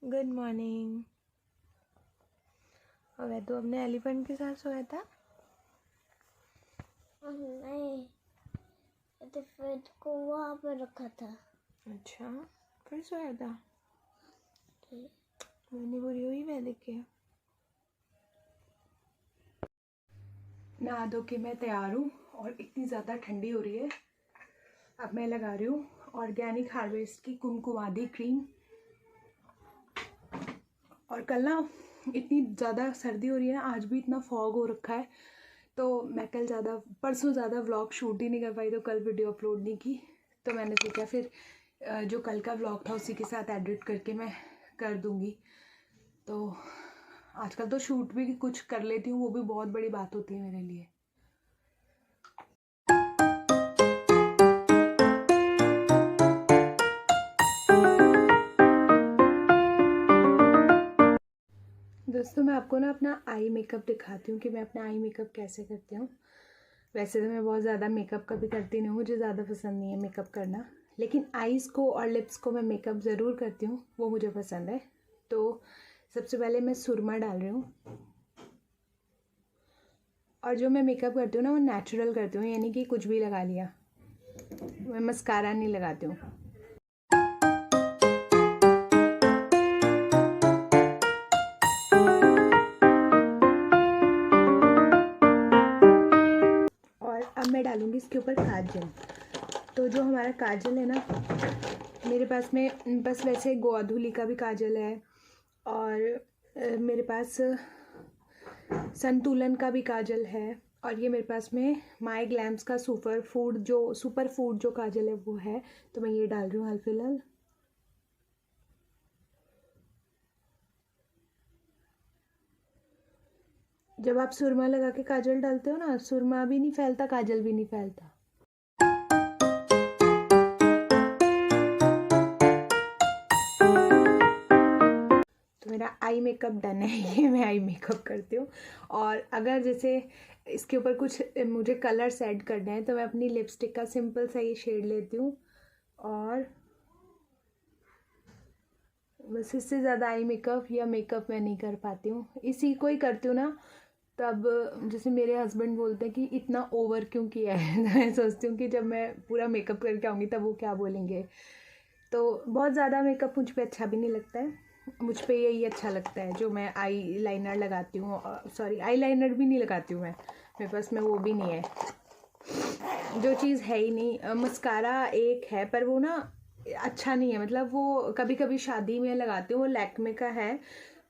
Good morning. और तो अपने एलिफेंट के साथ सोया था? नहीं, एलिफेंट को वहाँ पे रखा था। अच्छा, फिर सोया था? मैंने बुरी हुई मैं देख के। नहा धो के मैं तैयार हूँ और इतनी ज़्यादा ठंडी हो रही है। अब मैं लगा रही हूँ ऑर्गेनिक हार्वेस्ट की कुमकुमादी क्रीम। और कल ना इतनी ज़्यादा सर्दी हो रही है, आज भी इतना फॉग हो रखा है, तो मैं परसों ज़्यादा व्लॉग शूट ही नहीं कर पाई, तो कल वीडियो अपलोड नहीं की। तो मैंने सोचा फिर जो कल का व्लॉग था उसी के साथ एडिट करके मैं कर दूँगी। तो आजकल तो शूट भी कुछ कर लेती हूँ, वो भी बहुत बड़ी बात होती है मेरे लिए। दोस्तों मैं आपको ना अपना आई मेकअप दिखाती हूँ कि मैं अपना आई मेकअप कैसे करती हूँ। वैसे तो मैं बहुत ज़्यादा मेकअप कभी करती नहीं हूँ, मुझे ज़्यादा पसंद नहीं है मेकअप करना, लेकिन आईज़ को और लिप्स को मैं मेकअप ज़रूर करती हूँ, वो मुझे पसंद है। तो सबसे पहले मैं सुरमा डाल रही हूँ, और जो मैं मेकअप करती हूँ ना वो नेचुरल करती हूँ, यानी कि कुछ भी लगा लिया। मैं मस्कारा नहीं लगाती हूँ। और अब मैं डालूँगी इसके ऊपर काजल। तो जो हमारा काजल है ना, मेरे पास में बस वैसे गोधुली का भी काजल है, और मेरे पास संतुलन का भी काजल है, और ये मेरे पास में माई ग्लैम्स का सुपर फूड जो काजल है वो है। तो मैं ये डाल रही हूँ हाल फिलहाल। जब आप सुरमा लगा के काजल डालते हो ना, सुरमा भी नहीं फैलता, काजल भी नहीं फैलता। तो मेरा आई मेकअप डन है। ये मैं आई मेकअप करती हूँ। और अगर जैसे इसके ऊपर कुछ मुझे कलर्स ऐड करने हैं तो मैं अपनी लिपस्टिक का सिंपल सा ये शेड लेती हूँ, और बस इससे ज़्यादा आई मेकअप या मेकअप मैं नहीं कर पाती हूँ। इसी को ही करती हूँ ना, तब जैसे मेरे हस्बैंड बोलते हैं कि इतना ओवर क्यों किया है। तो मैं सोचती हूँ कि जब मैं पूरा मेकअप करके आऊँगी तब वो क्या बोलेंगे। तो बहुत ज़्यादा मेकअप मुझ पे अच्छा भी नहीं लगता है, मुझ पे यही अच्छा लगता है जो मैं आई लाइनर लगाती हूँ। सॉरी, आई लाइनर भी नहीं लगाती हूँ मैं, मेरे पास में वो भी नहीं है, जो चीज़ है ही नहीं। मस्कारा एक है पर वो ना अच्छा नहीं है, मतलब वो कभी कभी शादी में लगाती हूँ, वो लैक्मे का है,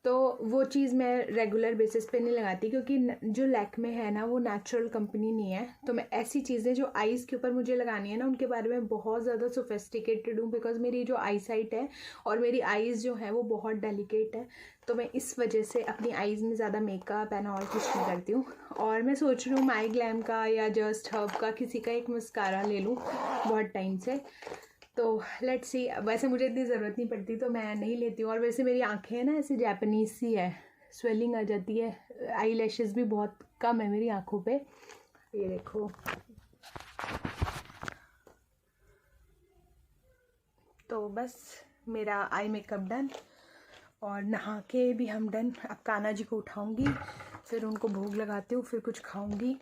तो वो चीज़ मैं रेगुलर बेसिस पे नहीं लगाती, क्योंकि जो लैक्मे है ना वो नेचुरल कंपनी नहीं है। तो मैं ऐसी चीज़ें जो आईज़ के ऊपर मुझे लगानी है ना उनके बारे में बहुत ज़्यादा सोफेस्टिकेटेड हूँ, बिकॉज मेरी जो आई साइट है और मेरी आईज़ जो है वो बहुत डेलिकेट है। तो मैं इस वजह से अपनी आईज़ में ज़्यादा मेकअप एंड और कुछ नहीं करती हूँ। और मैं सोच रही हूँ माई ग्लैम का या जस्ट हर्ब का किसी का एक मस्कारा ले लूँ बहुत टाइम से। तो लेट्स सी, वैसे मुझे इतनी ज़रूरत नहीं पड़ती तो मैं नहीं लेती हूँ। और वैसे मेरी आंखें हैं ना ऐसे जापानीज सी है, स्वेलिंग आ जाती है, आई लैशेज़ भी बहुत कम है मेरी आंखों पे, ये देखो। तो बस मेरा आई मेकअप डन, और नहा के भी हम डन। अब कान्हा जी को उठाऊंगी, फिर उनको भोग लगाती हूँ, फिर कुछ खाऊंगी।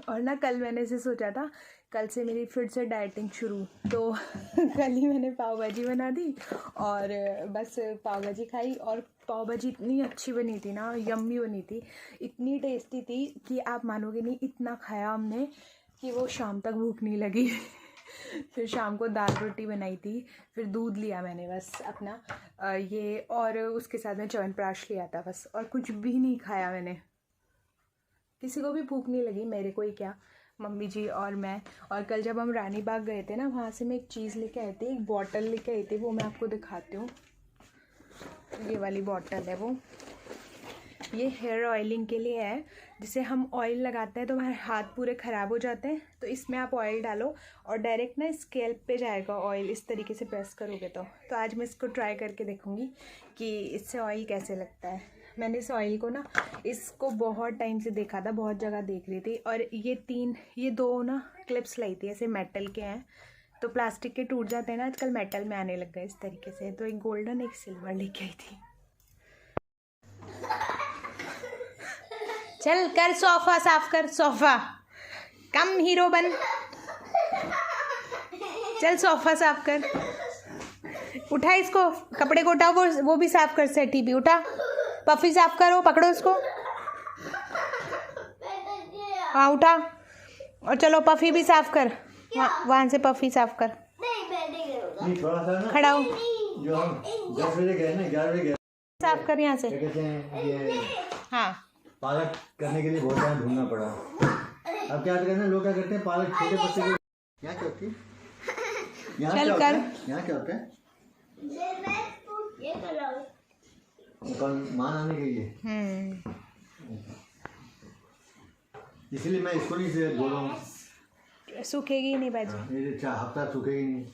और ना कल मैंने से सोचा था, कल से मेरी फिर से डाइटिंग शुरू, तो कल ही मैंने पाव भाजी बना दी और बस पाव भाजी खाई। और पाव भाजी इतनी अच्छी बनी थी ना, यम्मी बनी थी, इतनी टेस्टी थी कि आप मानोगे नहीं, इतना खाया हमने कि वो शाम तक भूख नहीं लगी। फिर शाम को दाल रोटी बनाई थी, फिर दूध लिया मैंने बस अपना ये, और उसके साथ में च्यवनप्राश लिया था बस, और कुछ भी नहीं खाया मैंने। किसी को भी भूख नहीं लगी, मेरे को ही क्या, मम्मी जी और मैं। और कल जब हम रानी बाग गए थे ना, वहाँ से मैं एक चीज़ लेके आई थी, एक बॉटल लेके आई थी, वो मैं आपको दिखाती हूँ। ये वाली बॉटल है वो, ये हेयर ऑयलिंग के लिए है। जिसे हम ऑयल लगाते हैं तो हमारे हाथ पूरे ख़राब हो जाते हैं, तो इसमें आप ऑयल डालो और डायरेक्ट ना स्कैल्प पे जाएगा ऑयल, इस तरीके से प्रेस करोगे तो आज मैं इसको ट्राई करके देखूँगी कि इससे ऑयल कैसे लगता है। मैंने इस ऑयल को ना, इसको बहुत टाइम से देखा था, बहुत जगह देख रही थी, और ये दो ना क्लिप्स लाई थी, ऐसे मेटल के हैं, तो प्लास्टिक के टूट जाते हैं ना आजकल, मेटल में आने लग गए इस तरीके से। तो एक गोल्डन एक सिल्वर लेके आई थी। चल कर सोफा साफ कर, सोफा कम हीरो बन, चल सोफा साफ कर। उठा इसको, कपड़े को उठाओ, वो भी साफ कर, सेटी भी उठा। पफी साफ करो, पकड़ो इसको। हाँ उठा, और चलो पफी भी साफ कर, वहाँ से पफी साफ कर। नहीं थोड़ा सा ना खड़ा हो, जो हम 10 बजे गए ना 11 बजे गए, साफ कर यहाँ से। क्या कहते हैं ये हाँ पालक करने के लिए बहुत टाइम ढूंढना पड़ा। अब क्या करते हैं लोग, क्या करते हैं पालक छोटे बच्चे के यहाँ क्या होती है, यहाँ चल क्या होता कर। है, यहाँ क्या होता है कल मान आने के लिए, इसलिए मैं इसको नहीं से बोल रहा हूँ। सूखेगी नहीं भाजी। ये 4 हफ्ता सूखेगी नहीं।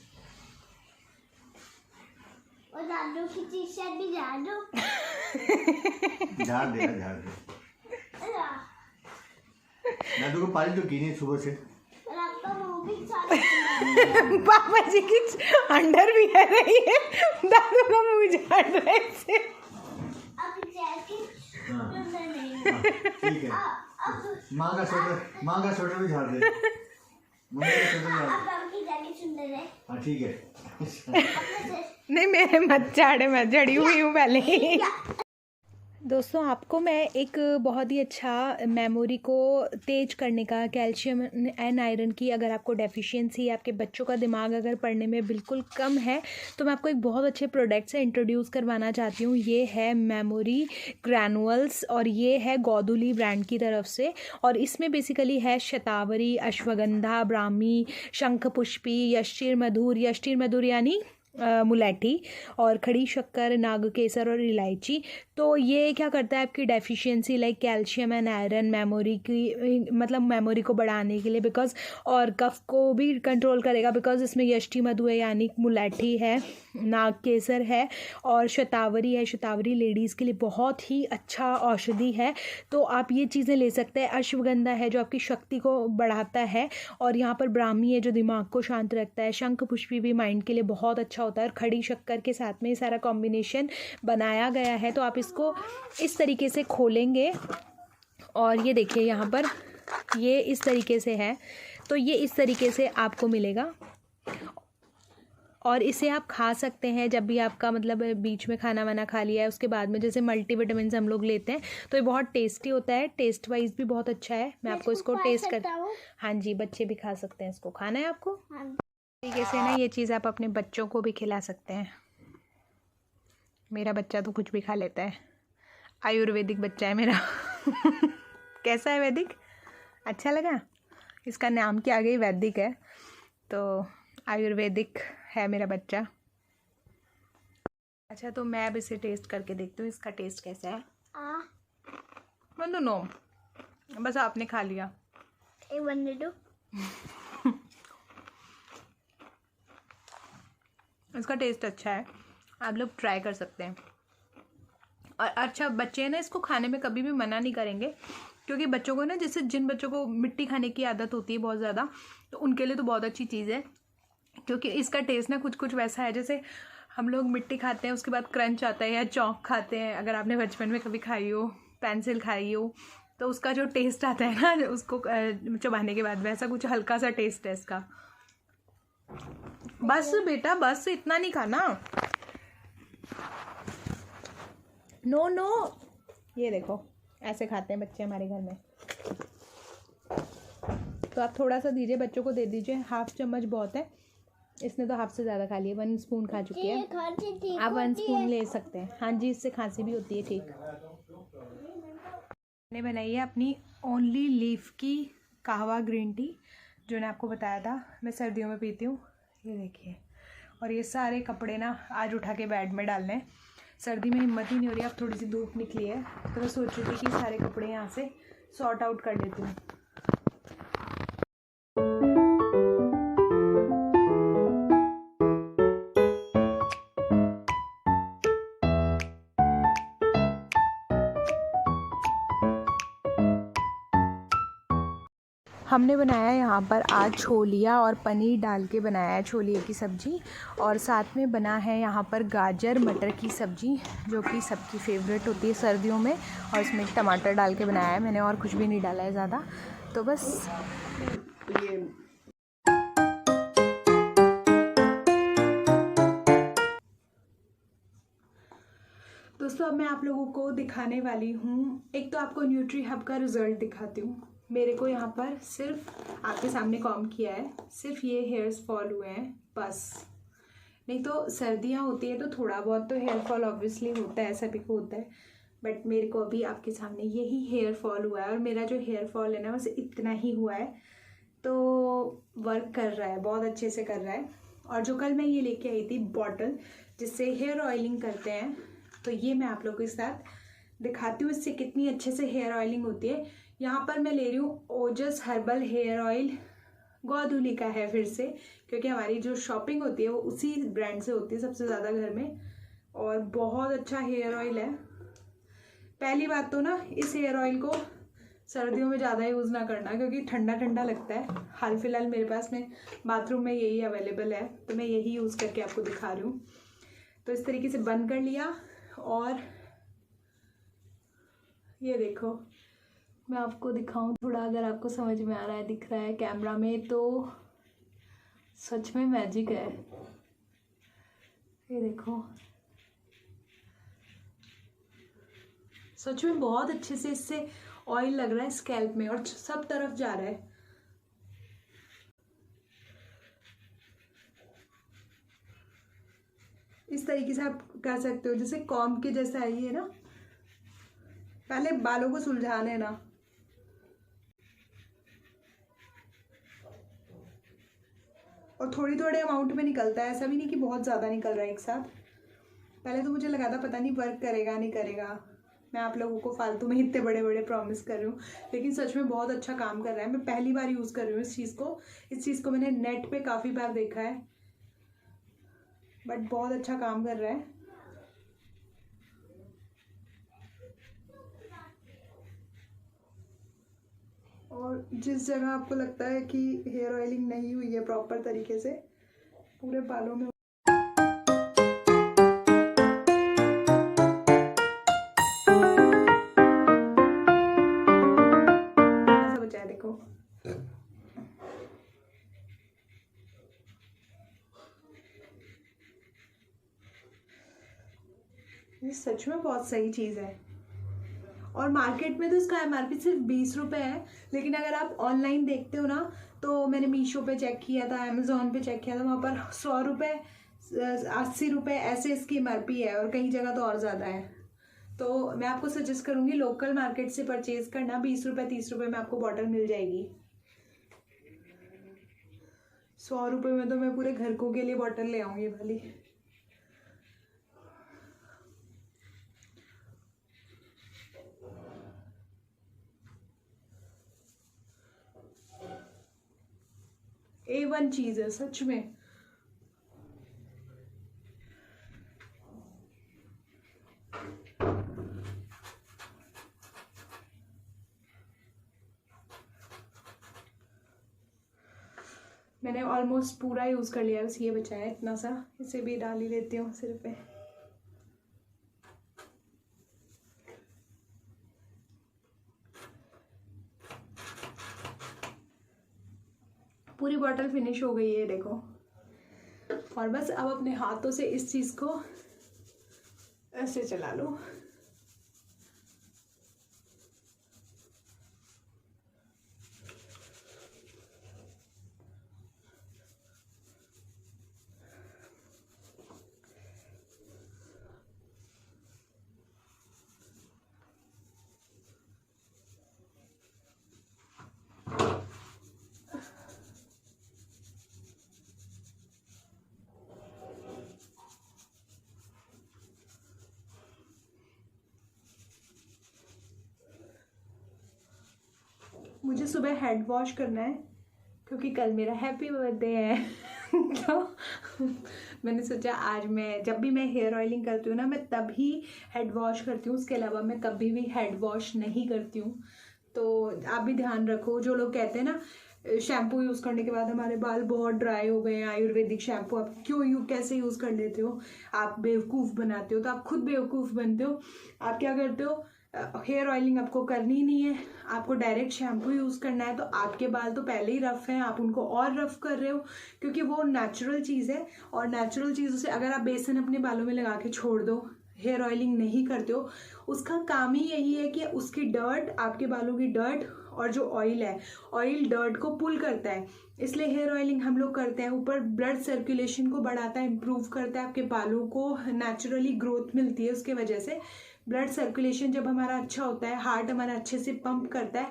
और दादू की टी-शर्ट भी झाड़ दो। झाड़ दे दादू को पाली तो की नहीं सुबह से। और आपका मुंह भी झाड़ पापा जी की अंडर भी है रही है, दादू का मुंह झाड़ रहे थे। अब जैकेट हाँ। अंदर नहीं हाँ, ठीक है। अब माँ का स्वेटर भी झाड़ दे, मम्मी का स्वेटर झाड़ दे। अब आपकी जैकेट सुंदर है। हाँ ठीक है। अपने से नहीं मेरे मत झाड़े, मैं झड़ी हुई हूँ पहले ही। दोस्तों आपको मैं एक बहुत ही अच्छा मेमोरी को तेज करने का, कैल्शियम एंड आयरन की अगर आपको डेफिशिएंसी, आपके बच्चों का दिमाग अगर पढ़ने में बिल्कुल कम है, तो मैं आपको एक बहुत अच्छे प्रोडक्ट से इंट्रोड्यूस करवाना चाहती हूँ। ये है मेमोरी ग्रैनुअल्स और ये है गोधुली ब्रांड की तरफ से। और इसमें बेसिकली है शतावरी, अश्वगंधा, ब्राह्मी, शंखपुष्पी, यष्टिर मधुर यानी मुलैठी, और खड़ी शक्कर, नागकेसर और इलायची। तो ये क्या करता है आपकी deficiency like calcium and iron, memory की मतलब मेमोरी को बढ़ाने के लिए, बिकॉज और कफ को भी कंट्रोल करेगा, बिकॉज इसमें यष्टि मधु है यानी मुलैठी है, नागकेसर है और शतावरी है। शतावरी लेडीज़ के लिए बहुत ही अच्छा औषधि है, तो आप ये चीज़ें ले सकते हैं। अश्वगंधा है जो आपकी शक्ति को बढ़ाता है, और यहाँ पर ब्राह्मी है जो दिमाग को शांत रखता है। शंख पुष्पी भी माइंड के लिए बहुत अच्छा होता है, और खड़ी शक्कर के साथ में ये सारा कॉम्बिनेशन बनाया गया है। तो आप इसको इस तरीके से खोलेंगे और ये देखिए यहाँ पर ये इस तरीके से है, तो ये इस तरीके से आपको मिलेगा। और इसे आप खा सकते हैं जब भी आपका मतलब बीच में खाना वाना खा लिया है, उसके बाद में जैसे मल्टीविटामिन हम लोग लेते हैं, तो ये बहुत टेस्टी होता है, टेस्ट वाइज भी बहुत अच्छा है। मैं आपको इसको टेस्ट कर, हाँ जी बच्चे भी खा सकते हैं इसको। खाना है आपको तरीके से ना, ये चीज़ आप अपने बच्चों को भी खिला सकते हैं। मेरा बच्चा तो कुछ भी खा लेता है, आयुर्वेदिक बच्चा है मेरा। कैसा है वैदिक, अच्छा लगा? इसका नाम के आगे ही वैदिक है, तो आयुर्वेदिक है मेरा बच्चा। अच्छा तो मैं अब इसे टेस्ट करके देखती हूँ इसका टेस्ट कैसा है। बंदो नो, बस आपने खा लिया। एक बनने दो। इसका टेस्ट अच्छा है, आप लोग ट्राई कर सकते हैं। और अच्छा बच्चे ना इसको खाने में कभी भी मना नहीं करेंगे, क्योंकि बच्चों को ना, जैसे जिन बच्चों को मिट्टी खाने की आदत होती है बहुत ज़्यादा, तो उनके लिए तो बहुत अच्छी चीज़ है, क्योंकि इसका टेस्ट ना कुछ कुछ वैसा है जैसे हम लोग मिट्टी खाते हैं उसके बाद क्रंच आता है, या चौक खाते हैं, अगर आपने बचपन में कभी खाई हो, पेंसिल खाई हो, तो उसका जो टेस्ट आता है ना उसको चबाने के बाद, वैसा कुछ हल्का सा टेस्ट है इसका। बस बेटा बस, इतना नहीं खाना। नो, ये देखो ऐसे खाते हैं बच्चे हमारे घर में। तो आप थोड़ा सा दीजिए, बच्चों को दे दीजिए, 1/2 चम्मच बहुत है। इसने तो 1/2 से ज़्यादा खा लिया, 1 स्पून खा चुकी है। आप 1 स्पून ले सकते हैं। हाँ जी, इससे खांसी भी होती है ठीक। मैंने बनाई है अपनी ओनली लीफ की कहवा ग्रीन टी, जो मैंने आपको बताया था मैं सर्दियों में पीती हूँ। ये देखिए, और ये सारे कपड़े ना आज उठा के बेड में डालने हैं। सर्दी में हिम्मत ही नहीं हो रही, अब थोड़ी सी धूप निकली है, तो मैं सोच रही थी कि सारे कपड़े यहाँ से सॉर्ट आउट कर लेती हूँ। हमने बनाया यहाँ पर आज छोलिया और पनीर डाल के बनाया है छोलिए की सब्ज़ी, और साथ में बना है यहाँ पर गाजर मटर की सब्ज़ी जो कि सबकी फेवरेट होती है सर्दियों में, और इसमें टमाटर डाल के बनाया है मैंने, और कुछ भी नहीं डाला है ज़्यादा। तो बस ये दोस्तों अब मैं आप लोगों को दिखाने वाली हूँ, एक तो आपको न्यूट्री हब का रिज़ल्ट दिखाती हूँ। मेरे को यहाँ पर सिर्फ आपके सामने कॉम किया है, सिर्फ ये हेयर्स फॉल हुए हैं बस, नहीं तो सर्दियाँ होती है तो थोड़ा बहुत तो हेयर फॉल ऑब्वियसली होता है, सभी को होता है, बट मेरे को अभी आपके सामने यही हेयर फॉल हुआ है, और मेरा जो हेयर फॉल है ना बस इतना ही हुआ है, तो वर्क कर रहा है, बहुत अच्छे से कर रहा है। और जो कल मैं ये लेके आई थी बॉटल जिससे हेयर ऑयलिंग करते हैं, तो ये मैं आप लोगों के साथ दिखाती हूँ इससे कितनी अच्छे से हेयर ऑयलिंग होती है। यहाँ पर मैं ले रही हूँ ओजस हर्बल हेयर ऑयल, गोधुली का है फिर से, क्योंकि हमारी जो शॉपिंग होती है वो उसी ब्रांड से होती है सबसे ज़्यादा घर में, और बहुत अच्छा हेयर ऑयल है। पहली बात तो ना इस हेयर ऑयल को सर्दियों में ज़्यादा यूज़ ना करना, क्योंकि ठंडा ठंडा लगता है। हाल फिलहाल मेरे पास में बाथरूम में यही अवेलेबल है, तो मैं यही यूज़ करके आपको दिखा रही हूँ। तो इस तरीके से बंद कर लिया, और ये देखो मैं आपको दिखाऊं थोड़ा, अगर आपको समझ में आ रहा है, दिख रहा है कैमरा में, तो सच में मैजिक है। ये देखो सच में बहुत अच्छे से इससे ऑयल लग रहा है स्कैल्प में, और सब तरफ जा रहा है। इस तरीके से आप कर सकते हो, जैसे कॉम्ब के जैसा है ये ना। पहले बालों को सुलझाने ना, और थोड़ी थोड़े अमाउंट में निकलता है, ऐसा भी नहीं कि बहुत ज़्यादा निकल रहा है एक साथ। पहले तो मुझे लगा था पता नहीं वर्क करेगा नहीं करेगा, मैं आप लोगों को फालतू में इतने बड़े बड़े प्रॉमिस कर रही हूँ, लेकिन सच में बहुत अच्छा काम कर रहा है। मैं पहली बार यूज़ कर रही हूँ इस चीज़ को मैंने नेट पे काफ़ी बार देखा है, बट बहुत अच्छा काम कर रहा है। और जिस जगह आपको लगता है कि हेयर ऑयलिंग नहीं हुई है प्रॉपर तरीके से, पूरे बालों में ऐसा बचा है। देखो ये सच में बहुत सही चीज़ है, और मार्केट में तो इसका MRP सिर्फ 20 रुपये है, लेकिन अगर आप ऑनलाइन देखते हो ना, तो मैंने मीशो पे चेक किया था, अमेज़ोन पे चेक किया था, वहाँ पर 100 रुपये 80 रुपये ऐसे इसकी MRP है, और कई जगह तो और ज़्यादा है। तो मैं आपको सजेस्ट करूँगी लोकल मार्केट से परचेज़ करना, 20 रुपये 30 रुपये में आपको बॉटल मिल जाएगी। 100 रुपये में तो मैं पूरे घर को के लिए बॉटल ले आऊँगी भली। A1 चीज़ है सच में। मैंने ऑलमोस्ट पूरा यूज़ कर लिया है, बस ये बचा है इतना सा, इसे भी डाल ही लेती हूँ सिर पे। पूरी बॉटल फिनिश हो गई है देखो, और बस अब अपने हाथों से इस चीज़ को ऐसे चला लो। मुझे सुबह हेड वॉश करना है क्योंकि कल मेरा हैप्पी बर्थडे है तो मैंने सोचा आज मैं जब भी मैं हेयर ऑयलिंग करती हूँ ना, मैं तभी हेड वॉश करती हूँ, उसके अलावा मैं कभी भी हेड वॉश नहीं करती हूँ। तो आप भी ध्यान रखो। जो लोग कहते हैं ना शैम्पू यूज़ करने के बाद हमारे बाल बहुत ड्राई हो गए हैं, आयुर्वेदिक शैम्पू आप क्यों कैसे यूज़ कर लेते हो, आप बेवकूफ़ बनाते हो। तो आप खुद बेवकूफ़ बनते हो। आप क्या करते हो, हेयर ऑयलिंग आपको करनी ही नहीं है, आपको डायरेक्ट शैम्पू यूज़ करना है। तो आपके बाल तो पहले ही रफ़ हैं, आप उनको और रफ़ कर रहे हो, क्योंकि वो नेचुरल चीज़ है। और नेचुरल चीज़ों से अगर आप बेसन अपने बालों में लगा के छोड़ दो, हेयर ऑयलिंग नहीं करते हो, उसका काम ही यही है कि उसकी डर्ट, आपके बालों की डर्ट और जो ऑयल है, ऑयल डर्ट को पुल करता है। इसलिए हेयर ऑयलिंग हम लोग करते हैं। ऊपर ब्लड सर्कुलेशन को बढ़ाता है, इम्प्रूव करता है, आपके बालों को नेचुरली ग्रोथ मिलती है उसके वजह से। ब्लड सर्कुलेशन जब हमारा अच्छा होता है, हार्ट हमारा अच्छे से पंप करता है,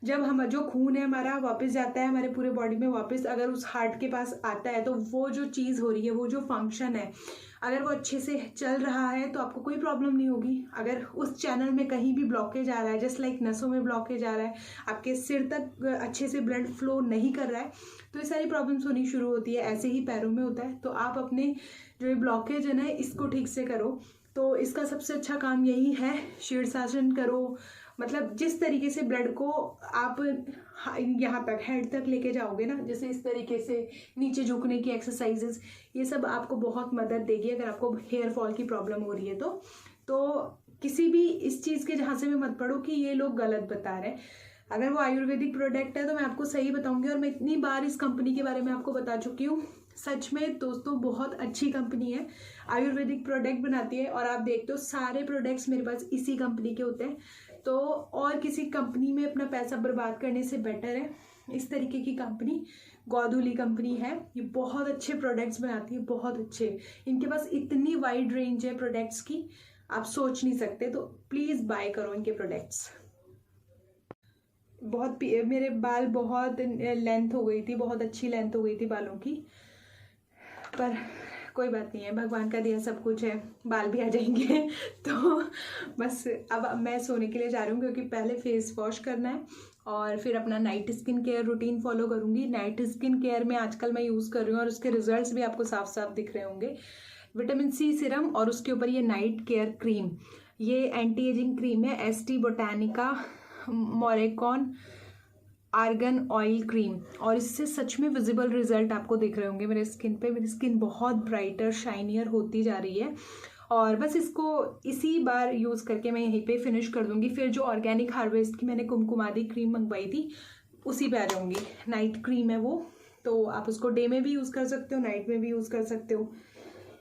जब हम जो खून है हमारा वापस जाता है हमारे पूरे बॉडी में वापस, अगर उस हार्ट के पास आता है तो वो जो चीज़ हो रही है, वो जो फंक्शन है, अगर वो अच्छे से चल रहा है तो आपको कोई प्रॉब्लम नहीं होगी। अगर उस चैनल में कहीं भी ब्लॉकेज आ रहा है, जस्ट लाइक नसों में ब्लॉकेज आ रहा है, आपके सिर तक अच्छे से ब्लड फ्लो नहीं कर रहा है, तो ये सारी प्रॉब्लम्स होनी शुरू होती है। ऐसे ही पैरों में होता है। तो आप अपने जो ये ब्लॉकेज है ना, इसको ठीक से करो। तो इसका सबसे अच्छा काम यही है, शीर्षासन करो। मतलब जिस तरीके से ब्लड को आप यहाँ तक हेड तक लेके जाओगे ना, जैसे इस तरीके से नीचे झुकने की एक्सरसाइजेस, ये सब आपको बहुत मदद देगी अगर आपको हेयर फॉल की प्रॉब्लम हो रही है। तो किसी भी इस चीज़ के जहाँ से भी मत पड़ो कि ये लोग गलत बता रहे हैं। अगर वो आयुर्वेदिक प्रोडक्ट है तो मैं आपको सही बताऊंगी। और मैं इतनी बार इस कंपनी के बारे में आपको बता चुकी हूँ। सच में दोस्तों बहुत अच्छी कंपनी है, आयुर्वेदिक प्रोडक्ट बनाती है। और आप देखते हो सारे प्रोडक्ट्स मेरे पास इसी कंपनी के होते हैं। तो और किसी कंपनी में अपना पैसा बर्बाद करने से बेटर है इस तरीके की कंपनी गोधूली कंपनी है। ये बहुत अच्छे प्रोडक्ट्स बनाती है, बहुत अच्छे। इनके पास इतनी वाइड रेंज है प्रोडक्ट्स की, आप सोच नहीं सकते। तो प्लीज़ बाय करो इनके प्रोडक्ट्स। बहुत मेरे बाल बहुत लेंथ हो गई थी, बहुत अच्छी लेंथ हो गई थी बालों की, पर कोई बात नहीं है, भगवान का दिया सब कुछ है, बाल भी आ जाएंगे। तो बस अब मैं सोने के लिए जा रही हूँ, क्योंकि पहले फेस वॉश करना है और फिर अपना night skin care routine follow करूँगी। नाइट स्किन केयर में आजकल मैं यूज़ कर रही हूँ और उसके रिजल्ट्स भी आपको साफ साफ दिख रहे होंगे। विटामिन सी सीरम और उसके ऊपर ये नाइट केयर क्रीम, ये एंटी एजिंग क्रीम है, St Botanica Moroccan argan oil cream. और इससे सच में विजिबल रिजल्ट आपको दिख रहे होंगे मेरे स्किन पे। मेरी स्किन बहुत ब्राइटर शाइनियर होती जा रही है। और बस इसको इसी बार यूज़ करके मैं यहीं पे फिनिश कर दूंगी। फिर जो ऑर्गेनिक हार्वेस्ट की मैंने कुमकुमादी क्रीम मंगवाई थी उसी पे आ जाऊँगी। नाइट क्रीम है वो, तो आप उसको डे में भी यूज़ कर सकते हो, नाइट में भी यूज़ कर सकते हो।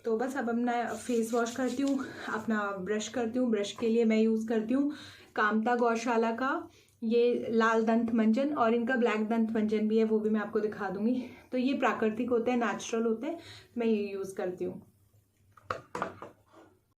तो बस अब अपना फेस वॉश करती हूँ, अपना ब्रश करती हूँ। ब्रश के लिए मैं यूज़ करती हूँ कामता गौशाला का ये लाल दंत मंजन, और इनका ब्लैक दंत मंजन भी है, वो भी मैं आपको दिखा दूंगी। तो ये प्राकृतिक होते हैं, नेचुरल होते हैं, मैं ये यूज़ करती हूँ।